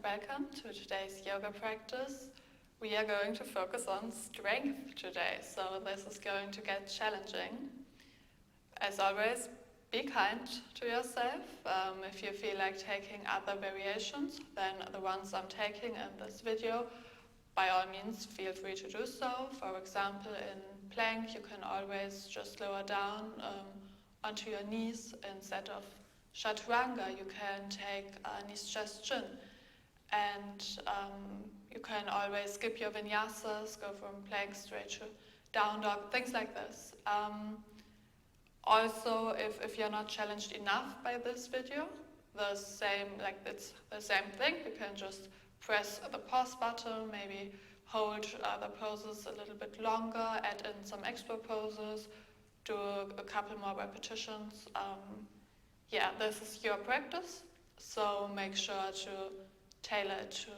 welcome to today's yoga practice. We are going to focus on strength today, so this is going to get challenging. As always, be kind to yourself. If you feel like taking other variations than the ones I'm taking in this video, by all means feel free to do so. For example, in plank you can always just lower down onto your knees. Instead of chaturanga you can take knees chest chin, and you can always skip your vinyasas, go from plank straight to down dog, things like this. Also, if you're not challenged enough by this video, it's the same thing. You can just press the pause button, maybe hold the poses a little bit longer, add in some extra poses, do a couple more repetitions. This is your practice, so make sure to tailor it to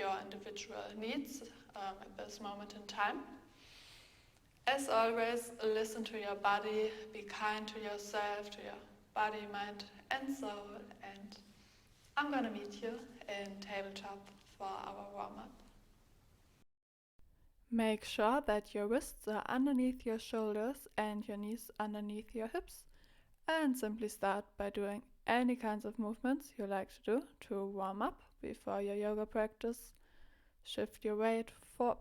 your individual needs at this moment in time. As always, listen to your body, be kind to yourself, to your body, mind and soul, and I'm gonna meet you in tabletop for our warm-up. Make sure that your wrists are underneath your shoulders and your knees underneath your hips, and simply start by doing any kinds of movements you like to do to warm up before your yoga practice. Shift your weight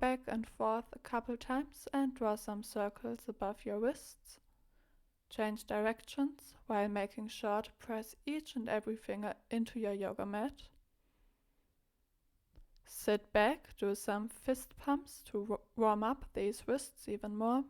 back and forth a couple times and draw some circles above your wrists. Change directions while making sure to press each and every finger into your yoga mat. Sit back, do some fist pumps to warm up these wrists even more.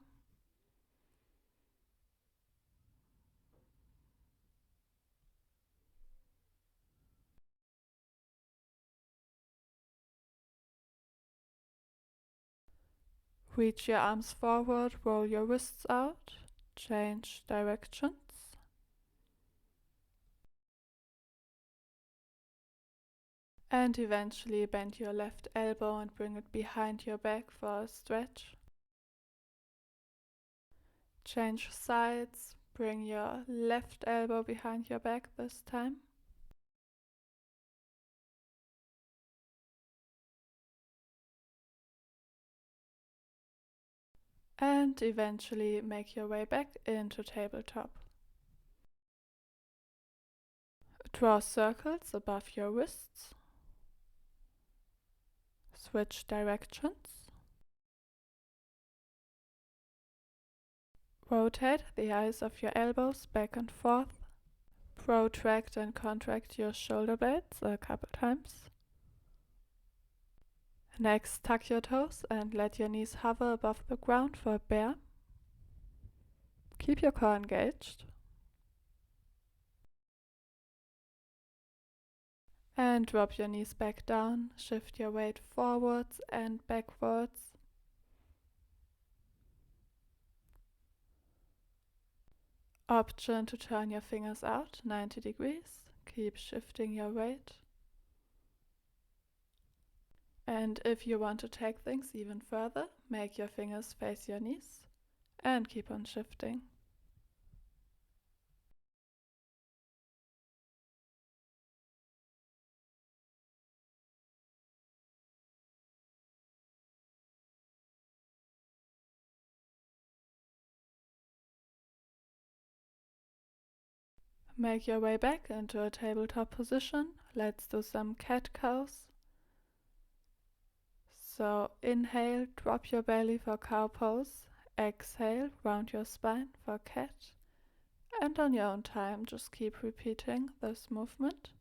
Reach your arms forward, roll your wrists out, change directions. And eventually bend your left elbow and bring it behind your back for a stretch. Change sides, bring your left elbow behind your back this time. And eventually make your way back into tabletop. Draw circles above your wrists. Switch directions. Rotate the eyes of your elbows back and forth. Protract and contract your shoulder blades a couple times. Next, tuck your toes and let your knees hover above the ground for a bear. Keep your core engaged. And drop your knees back down. Shift your weight forwards and backwards. Option to turn your fingers out 90 degrees. Keep shifting your weight. And if you want to take things even further, make your fingers face your knees and keep on shifting. Make your way back into a tabletop position. Let's do some cat-cows. So inhale, drop your belly for cow pose. Exhale, round your spine for cat. And on your own time, just keep repeating this movement.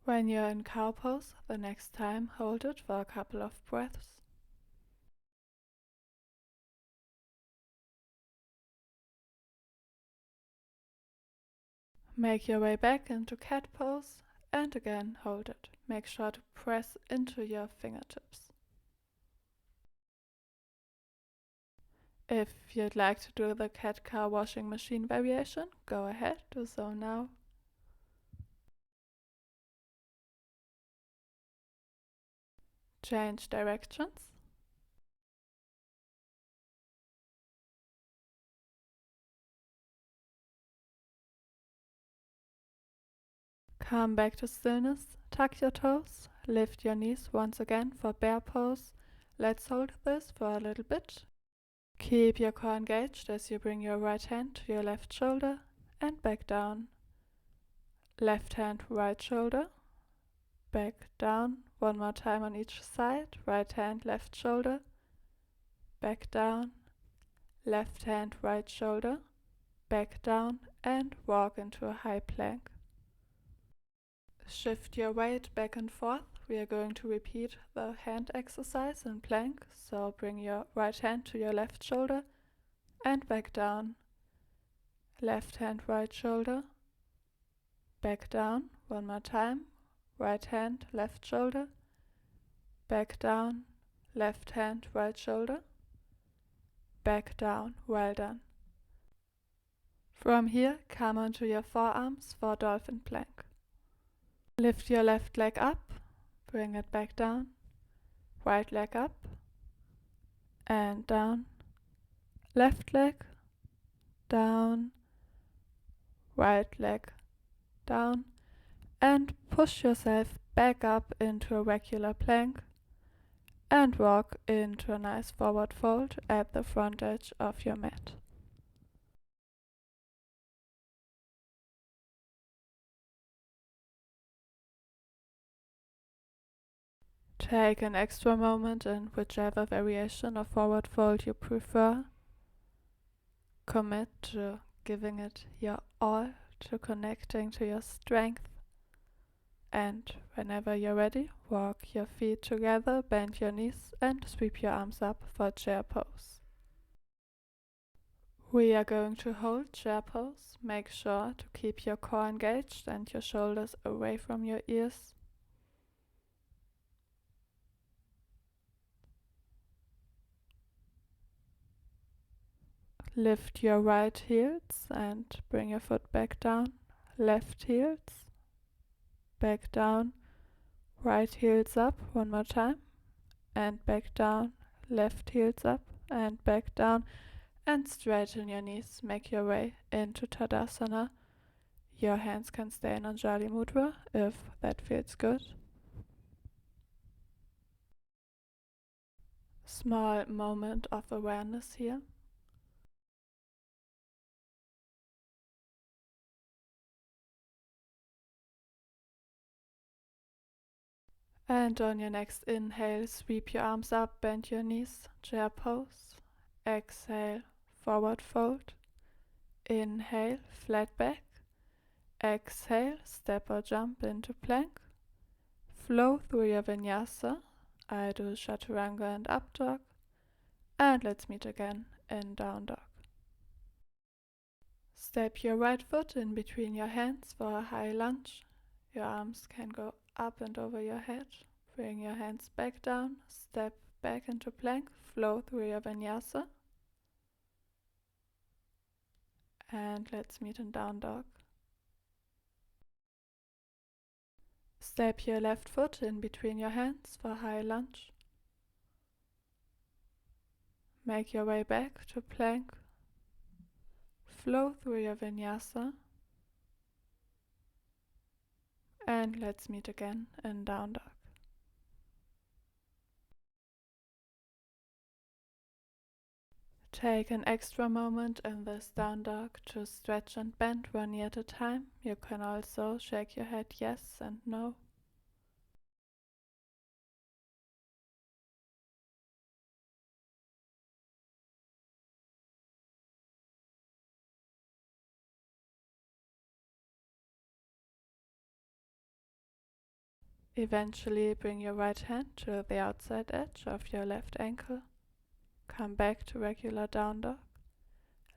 When you're in cow pose, the next time hold it for a couple of breaths. Make your way back into cat pose and again hold it. Make sure to press into your fingertips. If you'd like to do the cat-car washing machine variation, go ahead, do so now. Change directions. Come back to stillness, tuck your toes, lift your knees once again for bear pose. Let's hold this for a little bit. Keep your core engaged as you bring your right hand to your left shoulder and back down. Left hand, right shoulder, back down. One more time on each side. Right hand, left shoulder, back down. Left hand, right shoulder, back down, and walk into a high plank. Shift your weight back and forth. We are going to repeat the hand exercise in plank, so bring your right hand to your left shoulder and back down. Left hand, right shoulder, back down. One more time. Right hand, left shoulder, back down. Left hand, right shoulder, back down. Well done. From here, come onto your forearms for dolphin plank. Lift your left leg up, bring it back down. Right leg up and down. Left leg down. Right leg down. And push yourself back up into a regular plank and walk into a nice forward fold at the front edge of your mat. Take an extra moment in whichever variation of forward fold you prefer. Commit to giving it your all, to connecting to your strength. And whenever you're ready, walk your feet together, bend your knees and sweep your arms up for chair pose. We are going to hold chair pose. Make sure to keep your core engaged and your shoulders away from your ears. Lift your right heels and bring your foot back down. Left heels, back down. Right heels up, one more time, and back down. Left heels up and back down. And straighten your knees. Make your way into Tadasana. Your hands can stay in Anjali Mudra if that feels good. Small moment of awareness here. And on your next inhale, sweep your arms up, bend your knees, chair pose. Exhale, forward fold. Inhale, flat back. Exhale, step or jump into plank. Flow through your vinyasa. I do chaturanga and up dog. And let's meet again in down dog. Step your right foot in between your hands for a high lunge. Your arms can go up and over your head. Bring your hands back down. Step back into plank. Flow through your vinyasa. And let's meet in down dog. Step your left foot in between your hands for high lunge. Make your way back to plank. Flow through your vinyasa. And let's meet again in down dog. Take an extra moment in this down dog to stretch and bend one knee at a time. You can also shake your head yes and no. Eventually bring your right hand to the outside edge of your left ankle. Come back to regular down dog.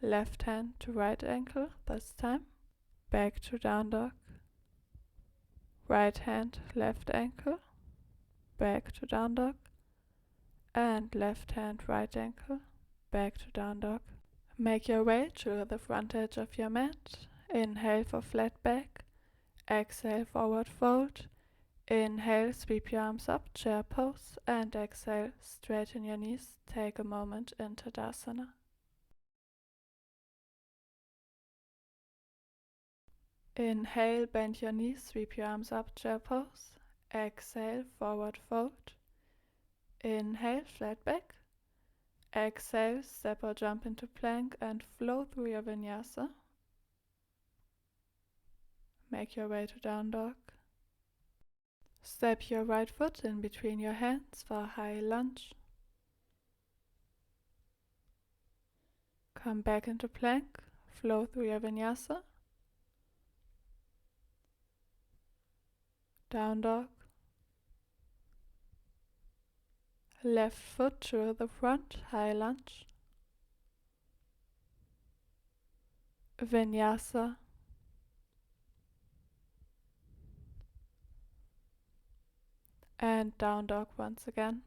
Left hand to right ankle this time. Back to down dog. Right hand, left ankle. Back to down dog. And left hand, right ankle. back to down dog. Make your way to the front edge of your mat. Inhale for flat back. Exhale, forward fold. Inhale, sweep your arms up, chair pose, and exhale, straighten your knees. Take a moment in Tadasana. Inhale, bend your knees, sweep your arms up, chair pose. Exhale, forward fold. Inhale, flat back. Exhale, step or jump into plank and flow through your vinyasa. Make your way to down dog. Step your right foot in between your hands for a high lunge. Come back into plank, flow through your vinyasa. Down dog. Left foot to the front, high lunge. Vinyasa. And down dog once again.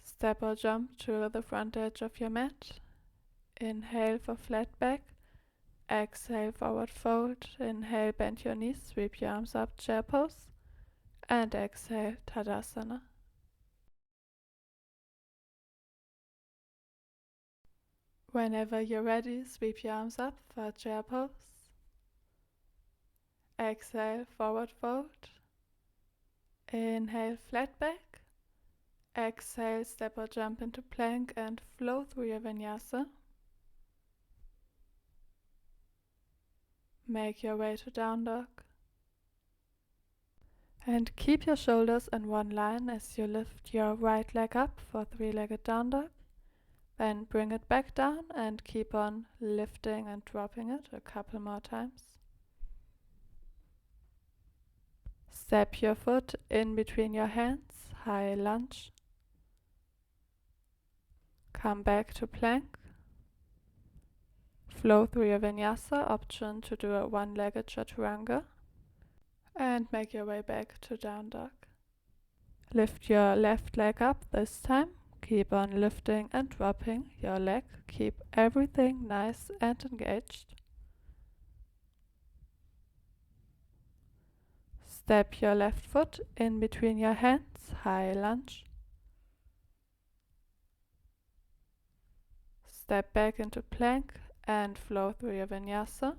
Step or jump to the front edge of your mat. Inhale for flat back. Exhale, forward fold. Inhale, bend your knees, sweep your arms up, chair pose. And exhale, Tadasana. Whenever you're ready, sweep your arms up for chair pose. Exhale, forward fold. Inhale, flat back. Exhale, step or jump into plank and flow through your vinyasa. Make your way to down dog. And keep your shoulders in one line as you lift your right leg up for three-legged down dog. Then bring it back down and keep on lifting and dropping it a couple more times. Step your foot in between your hands, high lunge. Come back to plank. Flow through your vinyasa, option to do a one-legged chaturanga. And make your way back to down dog. Lift your left leg up this time. Keep on lifting and dropping your leg. Keep everything nice and engaged. Step your left foot in between your hands, high lunge. Step back into plank and flow through your vinyasa.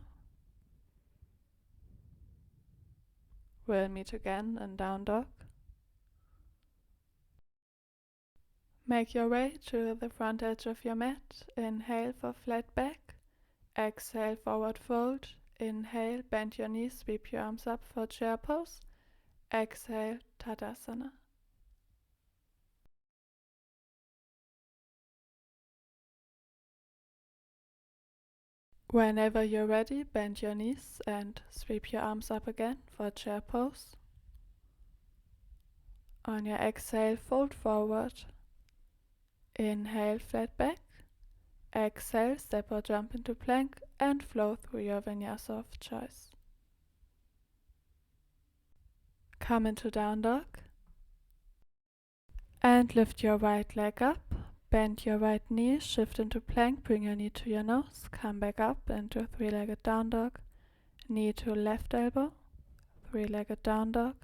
We'll meet again in down dog. Make your way to the front edge of your mat. Inhale for flat back. Exhale, forward fold. Inhale, bend your knees, sweep your arms up for chair pose. Exhale, Tadasana. Whenever you're ready, bend your knees and sweep your arms up again for chair pose. On your exhale, fold forward. Inhale, flat back. Exhale, step or jump into plank and flow through your vinyasa of choice. Come into down dog. And lift your right leg up. Bend your right knee, shift into plank, bring your knee to your nose, come back up into three-legged down dog, knee to left elbow, three-legged down dog,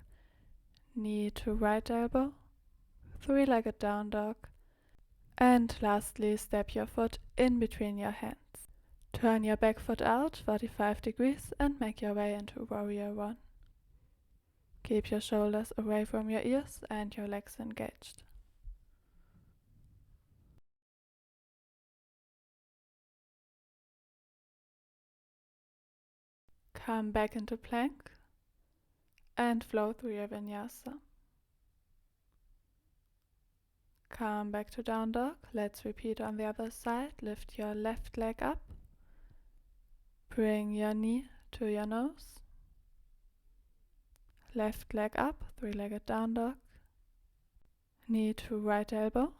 knee to right elbow, three-legged down dog, and lastly step your foot in between your hands. Turn your back foot out 45 degrees and make your way into warrior one. Keep your shoulders away from your ears and your legs engaged. Come back into plank and flow through your vinyasa. Come back to down dog. Let's repeat on the other side. Lift your left leg up. Bring your knee to your nose. Left leg up, three-legged down dog. Knee to right elbow.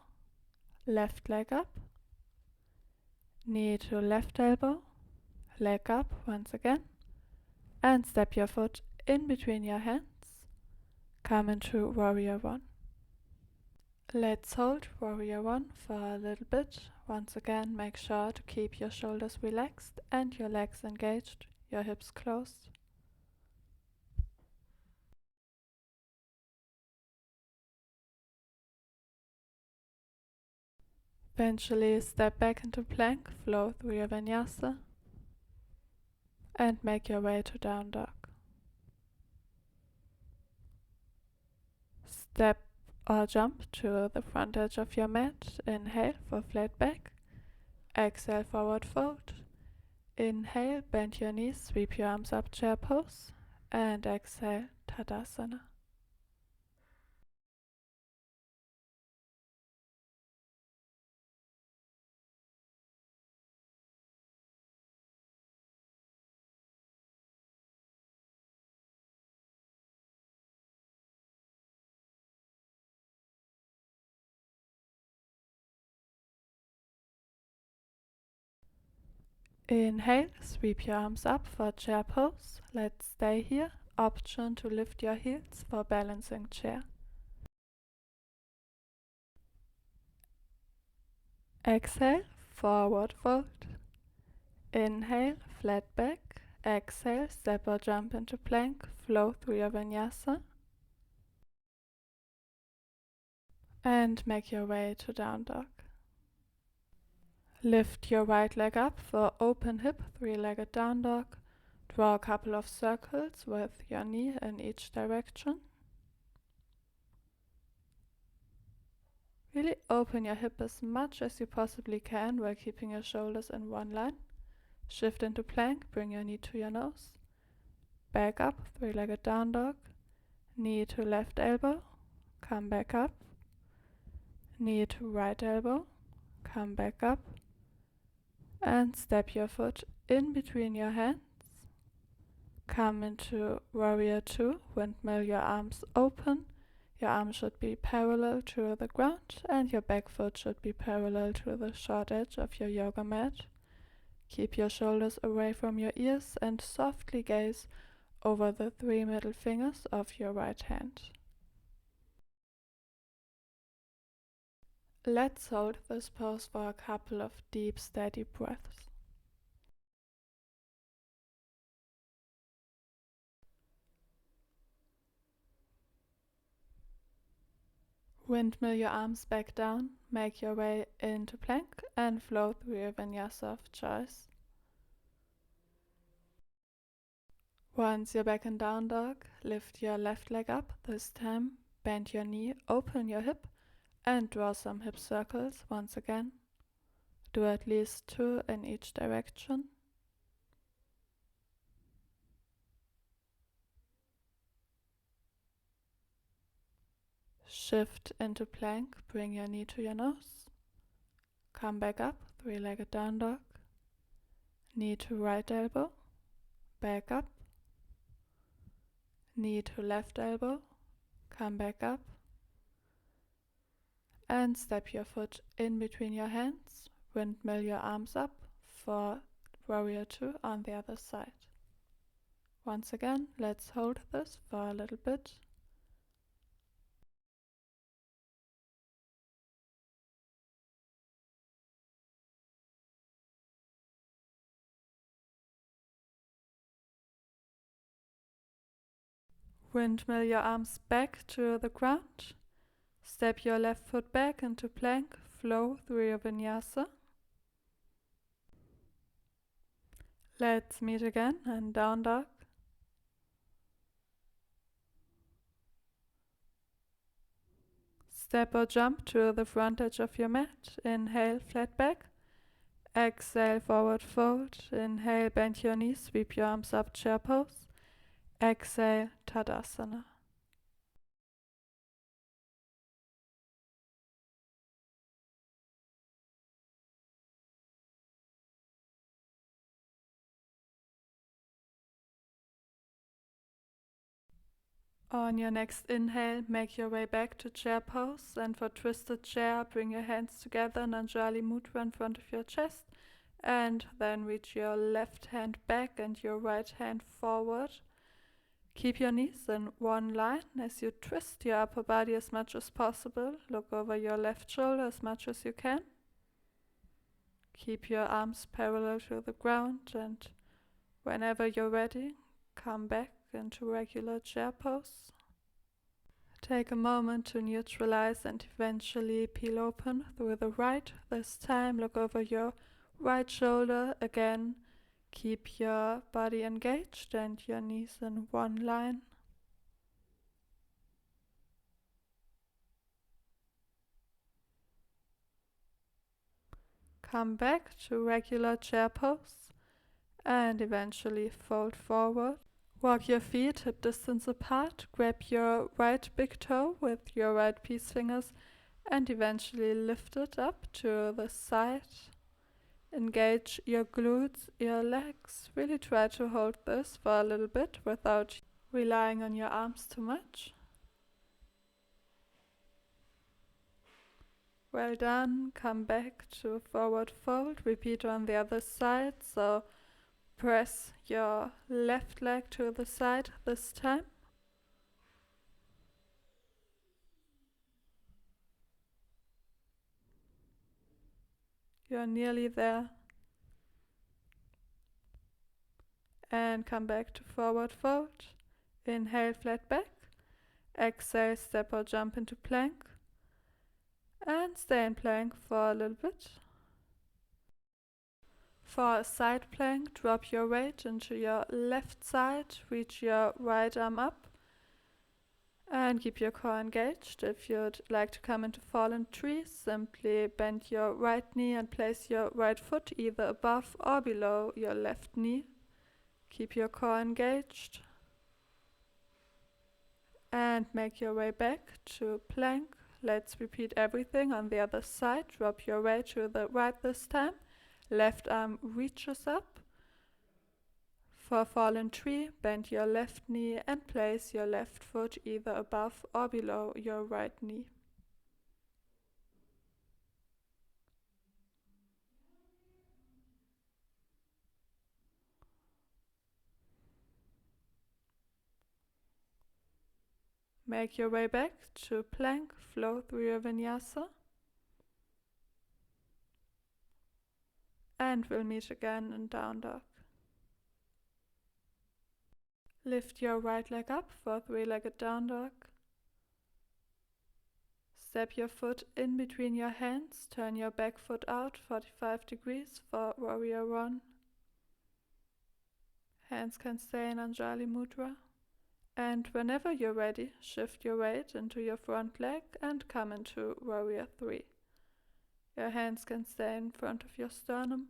Left leg up. Knee to left elbow. Leg up once again. And step your foot in between your hands. Come into warrior one. Let's hold warrior one for a little bit. Once again, make sure to keep your shoulders relaxed and your legs engaged, your hips closed. Eventually step back into plank, flow through your vinyasa and make your way to down dog. Step or jump to the front edge of your mat. Inhale for flat back. Exhale, forward fold. Inhale, bend your knees, sweep your arms up, chair pose. And exhale, Tadasana. Inhale, sweep your arms up for chair pose. Let's stay here. Option to lift your heels for balancing chair. Exhale, forward fold. Inhale, flat back. Exhale, step or jump into plank. Flow through your vinyasa. And make your way to down dog. Lift your right leg up for open hip, three-legged down dog. Draw a couple of circles with your knee in each direction. Really open your hip as much as you possibly can while keeping your shoulders in one line. Shift into plank, bring your knee to your nose. Back up, three-legged down dog. Knee to left elbow, come back up. Knee to right elbow, come back up. And step your foot in between your hands. Come into warrior two, windmill your arms open. Your arms should be parallel to the ground and your back foot should be parallel to the short edge of your yoga mat. Keep your shoulders away from your ears and softly gaze over the three middle fingers of your right hand. Let's hold this pose for a couple of deep, steady breaths. Windmill your arms back down, make your way into plank and flow through your vinyasa of choice. Once you're back in down dog, lift your left leg up. This time, bend your knee, open your hip and draw some hip circles once again. Do at least 2 in each direction. Shift into plank, bring your knee to your nose. Come back up, three-legged down dog. Knee to right elbow, back up. Knee to left elbow, come back up. And step your foot in between your hands, windmill your arms up for warrior two on the other side. Once again, let's hold this for a little bit. Windmill your arms back to the ground. Step your left foot back into plank, flow through your vinyasa. Let's meet again in down dog. Step or jump to the front edge of your mat. Inhale, flat back. Exhale, forward fold. Inhale, bend your knees, sweep your arms up, chair pose. Exhale, Tadasana. On your next inhale, make your way back to chair pose, and for twisted chair, bring your hands together in Anjali Mudra in front of your chest, and then reach your left hand back and your right hand forward. Keep your knees in one line as you twist your upper body as much as possible. Look over your left shoulder as much as you can. Keep your arms parallel to the ground, and whenever you're ready, come back into regular chair pose. Take a moment to neutralize and eventually peel open through the right. This time, look over your right shoulder again. Keep your body engaged and your knees in one line. Come back to regular chair pose and eventually fold forward. Walk your feet hip distance apart. Grab your right big toe with your right peace fingers and eventually lift it up to the side. Engage your glutes, your legs. Really try to hold this for a little bit without relying on your arms too much. Well done. Come back to forward fold. Repeat on the other side. So press your left leg to the side this time. You're nearly there. And come back to forward fold. Inhale, flat back. Exhale, step or jump into plank. And stay in plank for a little bit. For a side plank, drop your weight into your left side, reach your right arm up, and keep your core engaged. If you'd like to come into fallen tree, simply bend your right knee and place your right foot either above or below your left knee. Keep your core engaged. And make your way back to plank. Let's repeat everything on the other side. Drop your weight to the right this time. Left arm reaches up. For fallen tree, bend your left knee and place your left foot either above or below your right knee. Make your way back to plank, flow through your vinyasa. And we'll meet again in down dog. Lift your right leg up for three-legged down dog. Step your foot in between your hands, turn your back foot out 45 degrees for warrior one. Hands can stay in Anjali Mudra. And whenever you're ready, shift your weight into your front leg and come into warrior three. Your hands can stay in front of your sternum,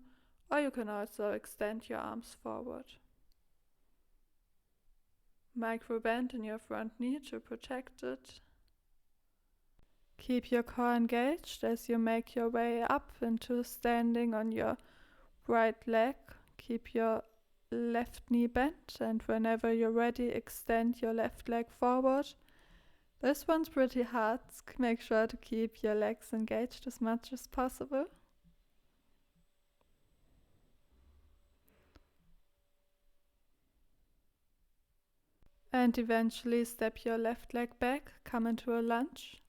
or you can also extend your arms forward. Micro bend in your front knee to protect it. Keep your core engaged as you make your way up into standing on your right leg. Keep your left knee bent, and whenever you're ready, extend your left leg forward. This one's pretty hard. Make sure to keep your legs engaged as much as possible. And eventually step your left leg back, come into a lunge.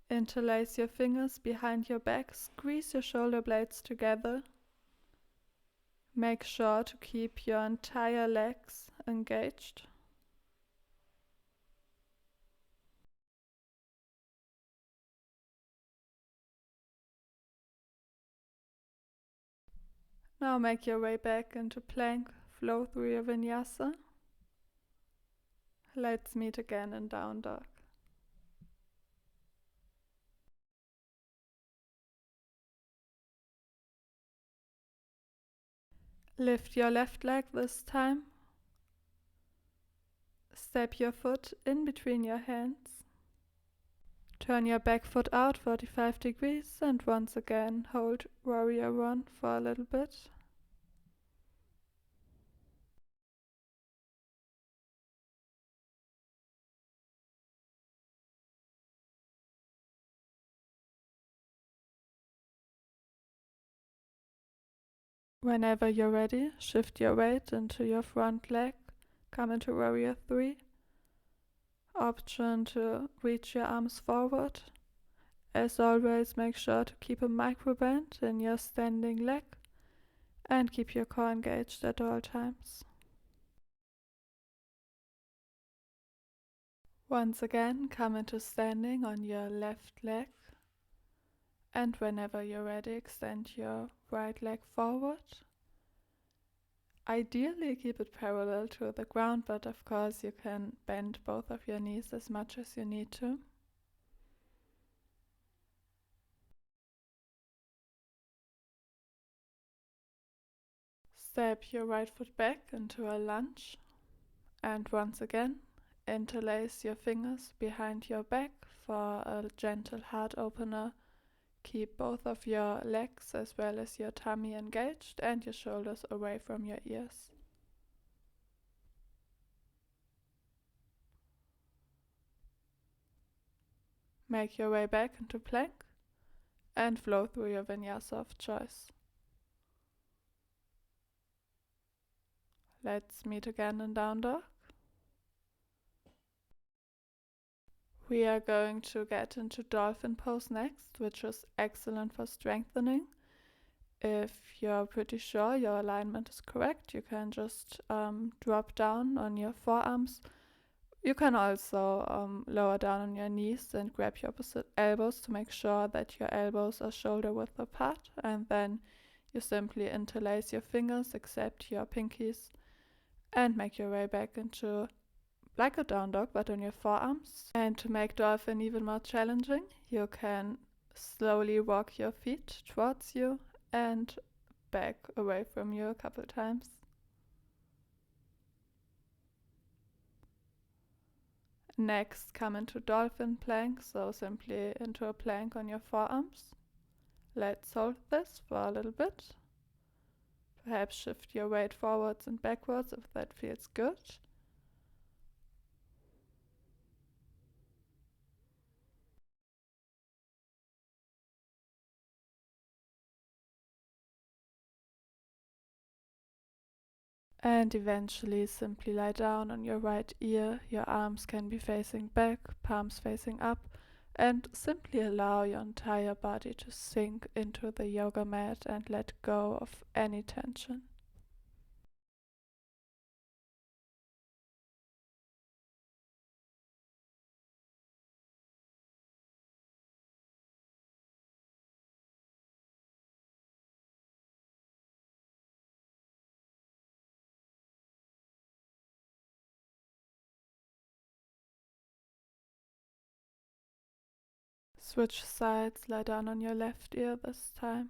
Interlace your fingers behind your back, squeeze your shoulder blades together. Make sure to keep your entire legs engaged. Now make your way back into plank, flow through your vinyasa. Let's meet again in down dog. Lift your left leg this time. Step your foot in between your hands. Turn your back foot out 45 degrees and once again hold warrior one for a little bit. Whenever you're ready, shift your weight into your front leg. come into warrior 3. Option to reach your arms forward. As always, make sure to keep a micro bend in your standing leg and keep your core engaged at all times. Once again, come into standing on your left leg, and whenever you're ready, extend your right leg forward. Ideally, keep it parallel to the ground, but of course you can bend both of your knees as much as you need to. Step your right foot back into a lunge, and once again, interlace your fingers behind your back for a gentle heart opener. Keep both of your legs as well as your tummy engaged and your shoulders away from your ears. Make your way back into plank and flow through your vinyasa of choice. Let's meet again in down dog. We are going to get into dolphin pose next, which is excellent for strengthening. If you're pretty sure your alignment is correct, you can just drop down on your forearms. You can also lower down on your knees and grab your opposite elbows to make sure that your elbows are shoulder width apart, and then you simply interlace your fingers except your pinkies and make your way back into like a down dog but on your forearms. And to make dolphin even more challenging, you can slowly walk your feet towards you and back away from you a couple times. Next, come into dolphin plank, so simply into a plank on your forearms. Let's hold this for a little bit. Perhaps shift your weight forwards and backwards if that feels good. And eventually simply lie down on your right ear. Your arms can be facing back, palms facing up, and simply allow your entire body to sink into the yoga mat and let go of any tension. Switch sides, lie down on your left ear this time.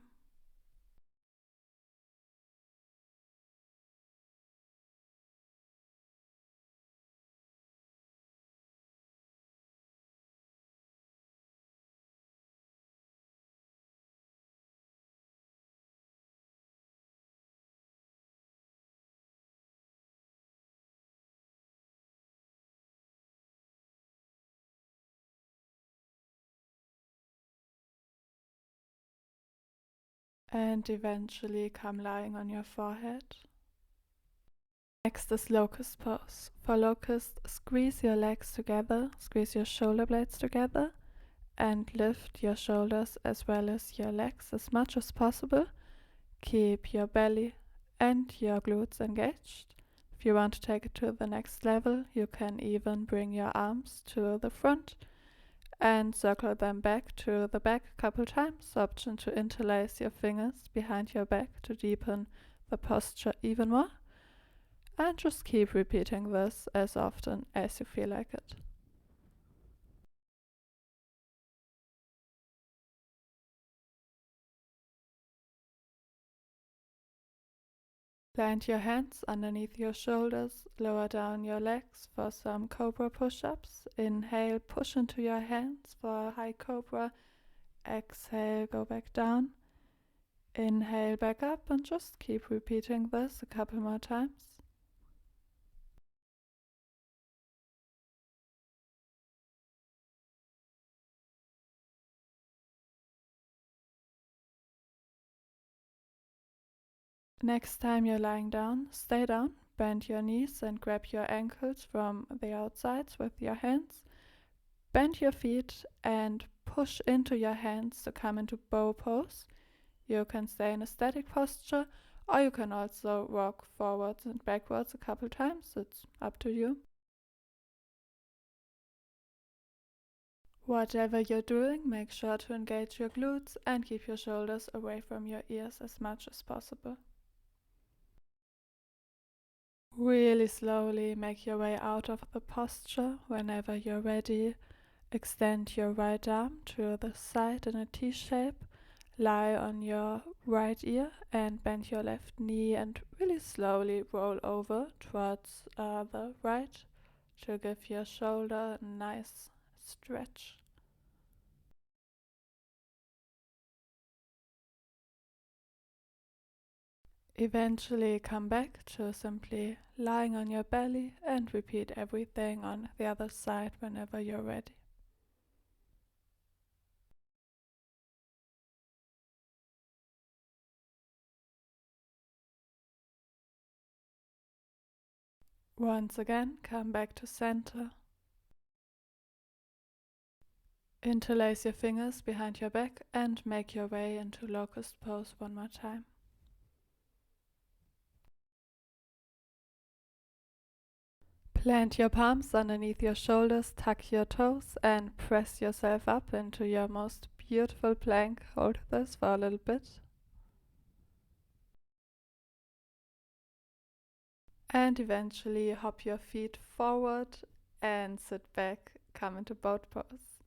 And eventually come lying on your forehead. Next is locust pose. For locust, squeeze your legs together, squeeze your shoulder blades together, and lift your shoulders as well as your legs as much as possible. Keep your belly and your glutes engaged. If you want to take it to the next level, you can even bring your arms to the front and circle them back to the back a couple times. Option to interlace your fingers behind your back to deepen the posture even more. And just keep repeating this as often as you feel like it. Plant your hands underneath your shoulders, lower down your legs for some cobra push-ups. Inhale, push into your hands for a high cobra. Exhale, go back down. Inhale, back up, and just keep repeating this a couple more times. Next time you're lying down, stay down, Bend your knees and grab your ankles from the outsides with your hands. Bend your feet and push into your hands to come into bow pose. You can stay in a static posture, or you can also rock forwards and backwards a couple times. It's up to you. Whatever you're doing, make sure to engage your glutes and keep your shoulders away from your ears as much as possible. Really slowly make your way out of the posture. Whenever you're ready, extend your right arm to the side in a T shape, lie on your right ear and bend your left knee and really slowly roll over towards the right to give your shoulder a nice stretch. Eventually come back to simply lying on your belly and repeat everything on the other side whenever you're ready. Once again, come back to center. Interlace your fingers behind your back and make your way into locust pose one more time. Plant your palms underneath your shoulders, tuck your toes and press yourself up into your most beautiful plank. Hold this for a little bit. And eventually hop your feet forward and sit back, come into boat pose.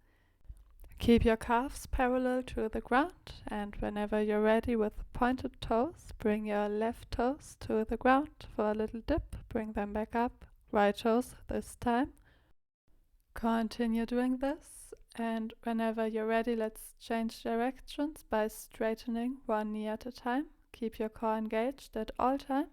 Keep your calves parallel to the ground, and whenever you're ready with pointed toes, bring your left toes to the ground for a little dip, bring them back up, right toes this time. Continue doing this, and whenever you're ready, let's change directions by straightening one knee at a time. Keep your core engaged at all times.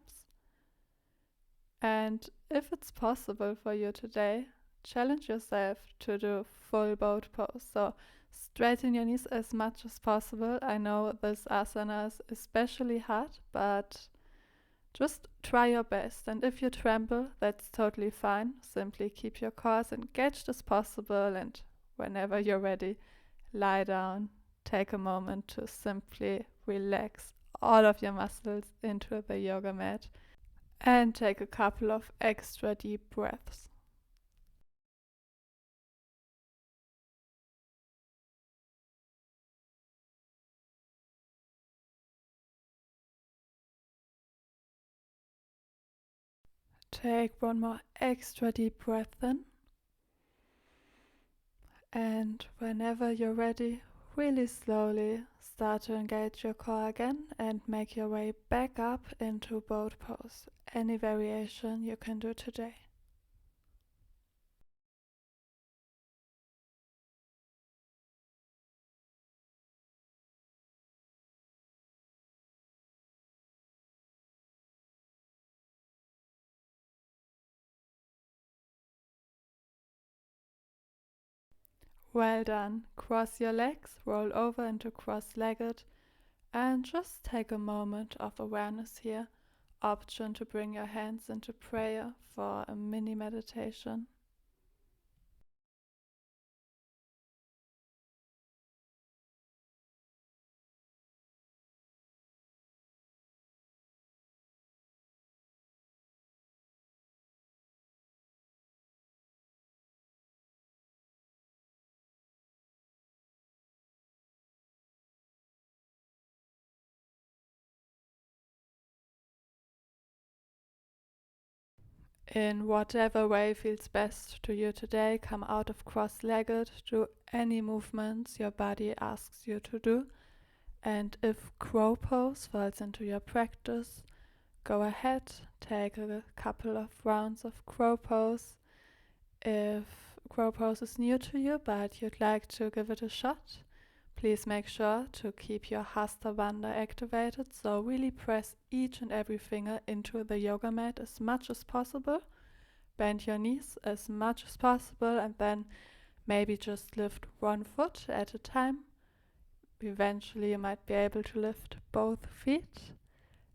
And if it's possible for you today, challenge yourself to do full boat pose. So straighten your knees as much as possible. I know this asana is especially hard, but just try your best. And if you tremble, that's totally fine. Simply keep your core as engaged as possible, and whenever you're ready, lie down. Take a moment to simply relax all of your muscles into the yoga mat. And take a couple of extra deep breaths. Take one more extra deep breath in. And whenever you're ready, really slowly start to engage your core again and make your way back up into boat pose. Any variation you can do today. Well done. Cross your legs, roll over into cross-legged, and just take a moment of awareness here. Option to bring your hands into prayer for a mini meditation. In whatever way feels best to you today, come out of cross-legged, do any movements your body asks you to do. And if crow pose falls into your practice, go ahead, take a couple of rounds of crow pose. If crow pose is new to you but you'd like to give it a shot, please make sure to keep your Hasta Bandha activated, so really press each and every finger into the yoga mat as much as possible. Bend your knees as much as possible and then maybe just lift one foot at a time. Eventually you might be able to lift both feet.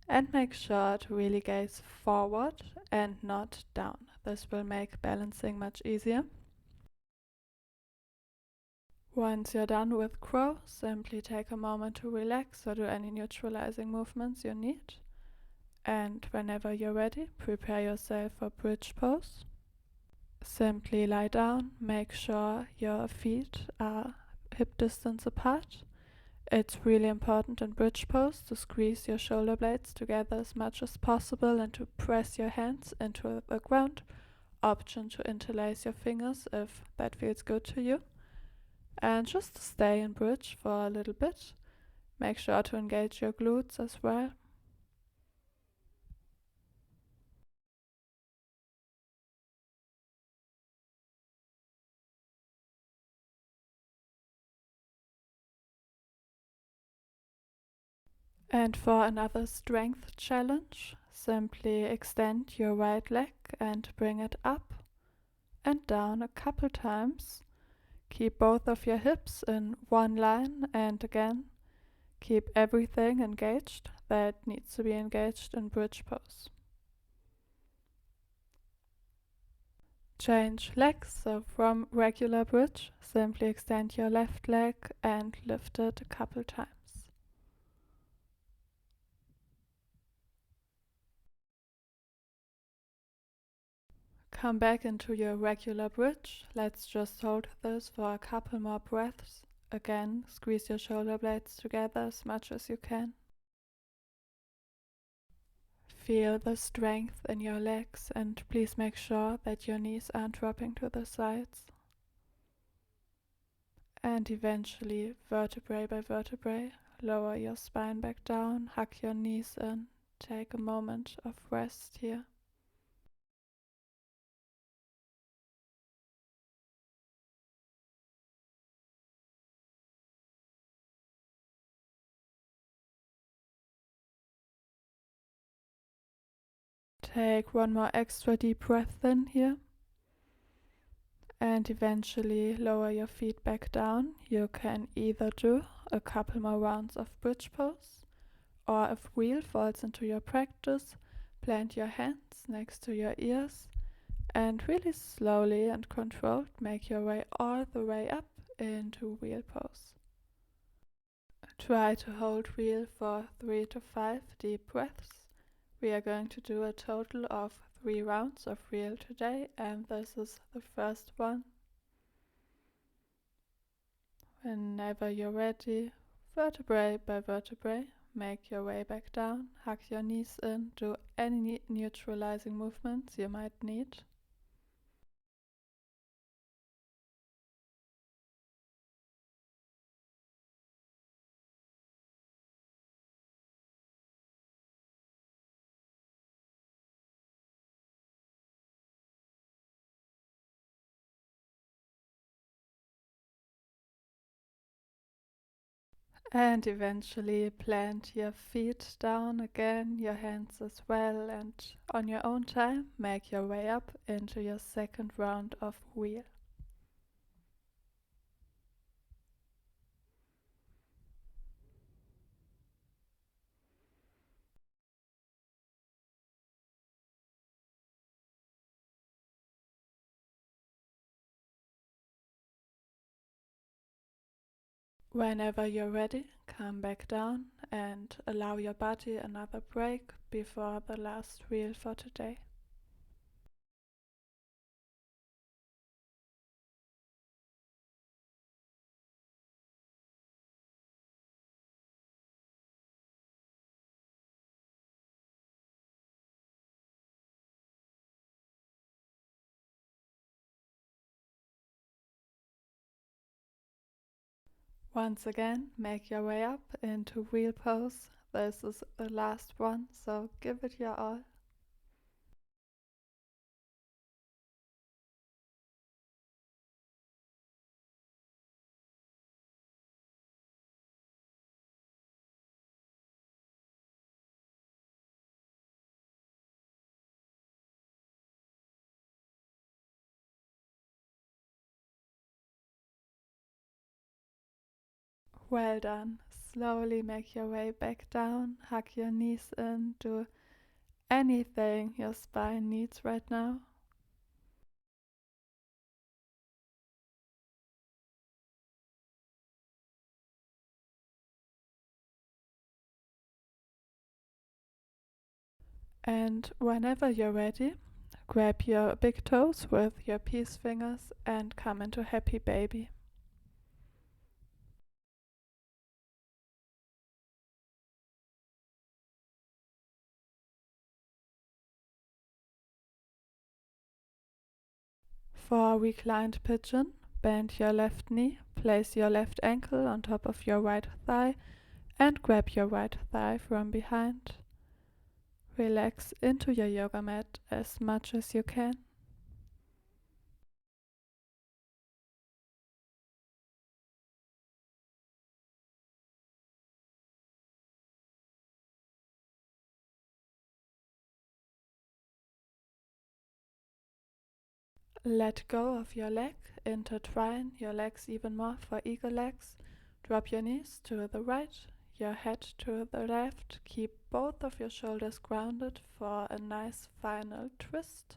And make sure to really gaze forward and not down. This will make balancing much easier. Once you're done with crow, simply take a moment to relax or do any neutralizing movements you need. And whenever you're ready, prepare yourself for bridge pose. Simply lie down, make sure your feet are hip distance apart. It's really important in bridge pose to squeeze your shoulder blades together as much as possible and to press your hands into the ground. Option to interlace your fingers if that feels good to you. And just stay in bridge for a little bit. Make sure to engage your glutes as well. And for another strength challenge, simply extend your right leg and bring it up and down a couple times. Keep both of your hips in one line and again, keep everything engaged that needs to be engaged in bridge pose. Change legs, so from regular bridge, simply extend your left leg and lift it a couple times. Come back into your regular bridge. Let's just hold this for a couple more breaths. Again, squeeze your shoulder blades together as much as you can. Feel the strength in your legs and please make sure that your knees aren't dropping to the sides. And eventually, vertebrae by vertebrae, lower your spine back down, hug your knees in, take a moment of rest here. Take one more extra deep breath in here. And eventually lower your feet back down. You can either do a couple more rounds of bridge pose, or if wheel falls into your practice, plant your hands next to your ears and really slowly and controlled make your way all the way up into wheel pose. Try to hold wheel for 3 to 5 deep breaths. We are going to do a total of 3 rounds of wheel today, and this is the first one. Whenever you're ready, vertebrae by vertebrae, make your way back down, hug your knees in, do any neutralizing movements you might need. And eventually plant your feet down again, your hands as well, and on your own time make your way up into your second round of wheel. Whenever you're ready, come back down and allow your body another break before the last wheel for today. Once again, make your way up into wheel pose. This is the last one, so give it your all. Well done. Slowly make your way back down, hug your knees in, do anything your spine needs right now. And whenever you're ready, grab your big toes with your peace fingers and come into happy baby. For reclined pigeon, bend your left knee, place your left ankle on top of your right thigh and grab your right thigh from behind. Relax into your yoga mat as much as you can. Let go of your leg, intertwine your legs even more for eagle legs. Drop your knees to the right, your head to the left. Keep both of your shoulders grounded for a nice final twist.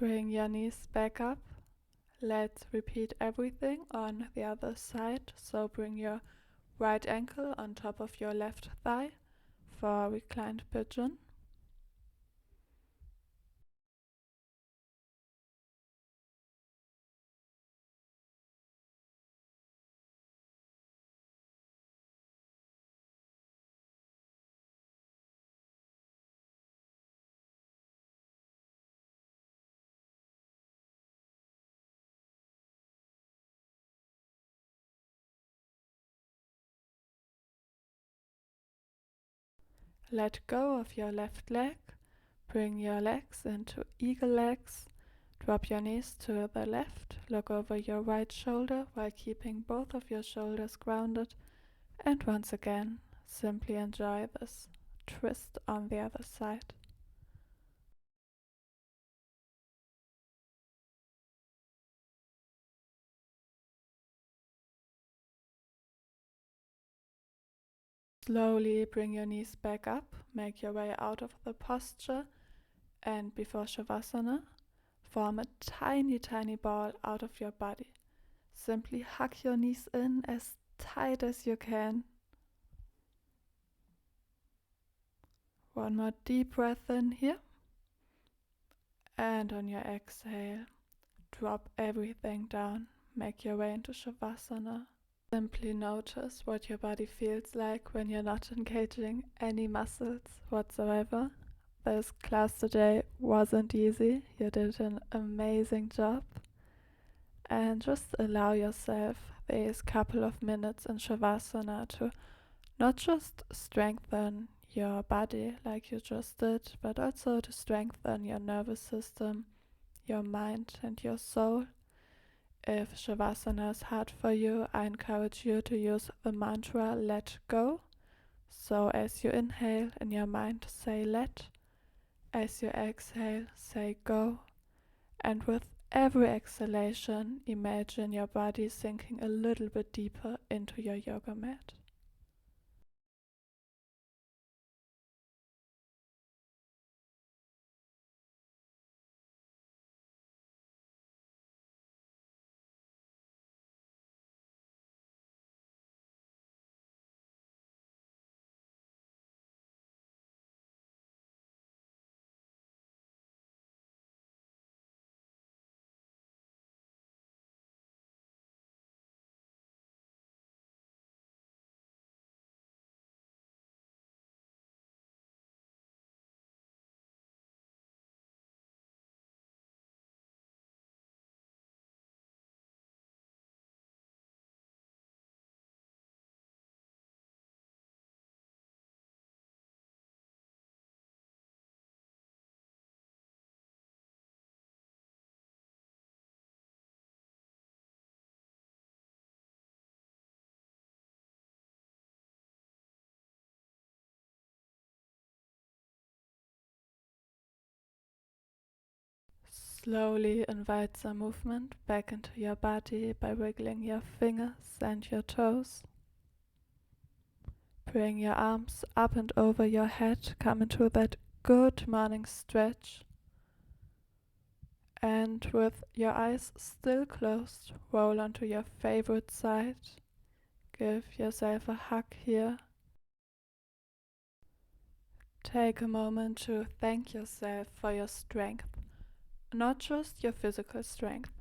Bring your knees back up. Let's repeat everything on the other side. So bring your right ankle on top of your left thigh for reclined pigeon. Let go of your left leg. Bring your legs into eagle legs. Drop your knees to the left. Look over your right shoulder while keeping both of your shoulders grounded. And once again, simply enjoy this twist on the other side. Slowly bring your knees back up. Make your way out of the posture. And before Shavasana, form a tiny, tiny ball out of your body. Simply hug your knees in as tight as you can. One more deep breath in here. And on your exhale, drop everything down. Make your way into Shavasana. Simply notice what your body feels like when you're not engaging any muscles whatsoever. This class today wasn't easy. You did an amazing job. And just allow yourself these couple of minutes in Shavasana to not just strengthen your body like you just did, but also to strengthen your nervous system, your mind and your soul. If Shavasana is hard for you, I encourage you to use the mantra let go. So as you inhale in your mind, say let. As you exhale, say go. And with every exhalation, imagine your body sinking a little bit deeper into your yoga mat. Slowly invite some movement back into your body by wiggling your fingers and your toes. Bring your arms up and over your head, come into that good morning stretch. And with your eyes still closed, roll onto your favorite side. Give yourself a hug here. Take a moment to thank yourself for your strength. Not just your physical strength,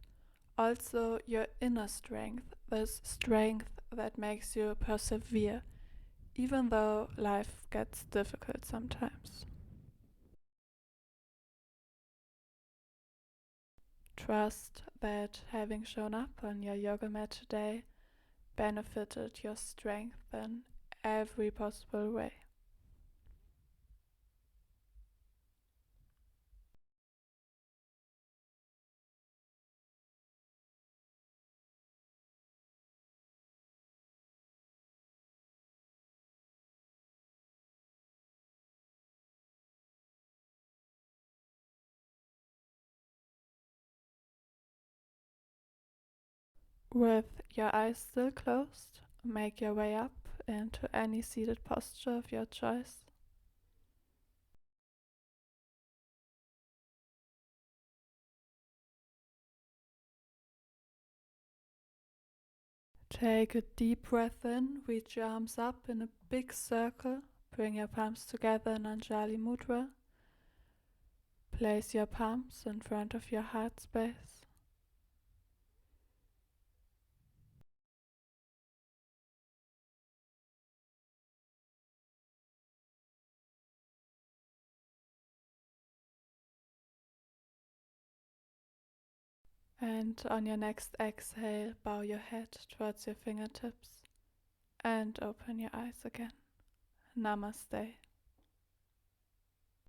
also your inner strength, this strength that makes you persevere, even though life gets difficult sometimes. Trust that having shown up on your yoga mat today benefited your strength in every possible way. With your eyes still closed, make your way up into any seated posture of your choice. Take a deep breath in, reach your arms up in a big circle, bring your palms together in Anjali Mudra. Place your palms in front of your heart space. And on your next exhale, bow your head towards your fingertips and open your eyes again. Namaste.